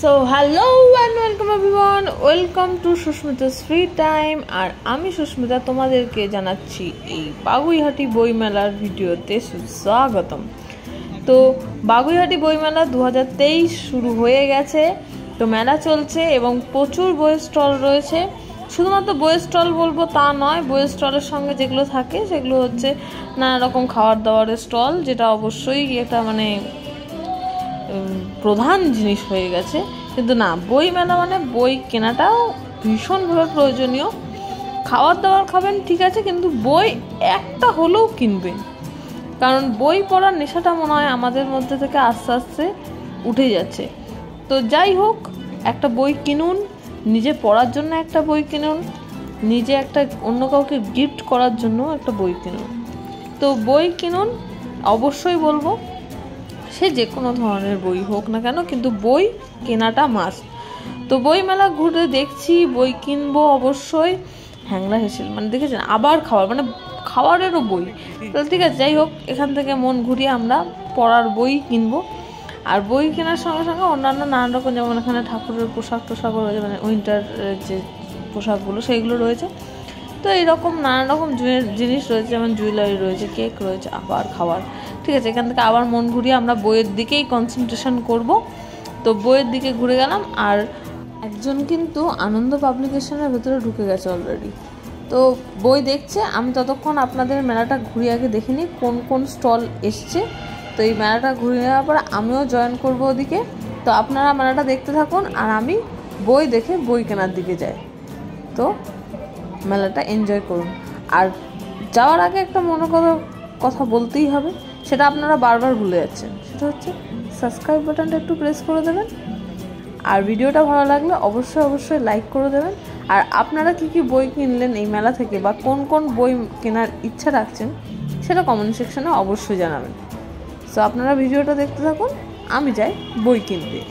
So hello and welcome everyone, welcome to Susmita's free time. আর আমি সুস্মিতা তোমাদেরকে জানাচ্ছি এই বাগুইহাটি বইমেলার ভিডিওতে সুস্বাগতম। তো বাগুইহাটি বইমেলা 2023 শুরু হয়ে গেছে। তো মেলা চলছে এবং প্রচুর বইয়ের স্টল রয়েছে। শুধুমাত্র বইয়ের স্টল বলবো তা নয়, বইয়ের স্টলের সঙ্গে যেগুলো থাকে সেগুলো হচ্ছে নানা রকম খাবার দাবারের স্টল, যেটা অবশ্যই এটা মানে প্রধান জিনিস হয়ে গেছে। কিন্তু না, বই মেলা মানে বই কেনাটাও ভীষণভাবে প্রয়োজনীয়। খাবার দাবার খাবেন ঠিক আছে, কিন্তু বই একটা হলেও কিনবেন, কারণ বই পড়ার নেশাটা মনে হয় আমাদের মধ্যে থেকে আস্তে আস্তে উঠে যাচ্ছে। তো যাই হোক, একটা বই কিনুন, নিজে পড়ার জন্য একটা বই কিনুন, নিজে একটা অন্য কাউকে গিফট করার জন্য একটা বই কিনুন। তো বই কিনুন, অবশ্যই বলবো, সে যে কোনো ধরনের বই হোক না কেন, কিন্তু বই কেনাটা মাস্ট। তো বই মেলা ঘুরে দেখছি, বই কিনবো অবশ্যই। হ্যাংলা হেসেল মানে দেখেছেন, আবার খাবার মানে খাবারেরও বই। তাহলে ঠিক আছে, যাই হোক, এখান থেকে মন ঘুরিয়ে আমরা পড়ার বই কিনবো। আর বই কেনার সঙ্গে সঙ্গে অন্যান্য নানান রকম, যেমন এখানে ঠাকুরের টোশাকও রয়েছে, মানে উইন্টার যে পোশাকগুলো সেইগুলো রয়েছে। তো এইরকম নানান রকম জিনিস রয়েছে, যেমন জুয়েলারি রয়েছে, কেক রয়েছে, আবার খাবার। ঠিক আছে, এখান থেকে আবার মন ঘুরিয়ে আমরা বইয়ের দিকেই কনসেন্ট্রেশন করব। তো বইয়ের দিকে ঘুরে গেলাম। আর একজন কিন্তু আনন্দ পাবলিকেশনের ভেতরে ঢুকে গেছে অলরেডি, তো বই দেখছে। আমি ততক্ষণ আপনাদের মেলাটা ঘুরিয়ে আগে দেখিনি কোন কোন স্টল এসছে। তো এই মেলাটা ঘুরে নেওয়ার পর আমিও জয়েন করব ওদিকে। তো আপনারা মেলাটা দেখতে থাকুন আর আমি বই দেখে বই কেনার দিকে যাই। তো মেলাটা এনজয় করুন। আর যাওয়ার আগে একটা কথা বলতেই হবে, সেটা আপনারা বারবার ভুলে যাচ্ছেন, সেটা হচ্ছে সাবস্ক্রাইব বাটনটা একটু প্রেস করে দেবেন। আর ভিডিওটা ভালো লাগলে অবশ্যই লাইক করে দেবেন। আর আপনারা কি বই কিনলেন এই মেলা থেকে, বা কোন কোন বই কেনার ইচ্ছা রাখছেন, সেটা কমেন্ট সেকশনে অবশ্যই জানাবেন। সো আপনারা ভিডিওটা দেখতে থাকুন, আমি যাই বই কিনতে।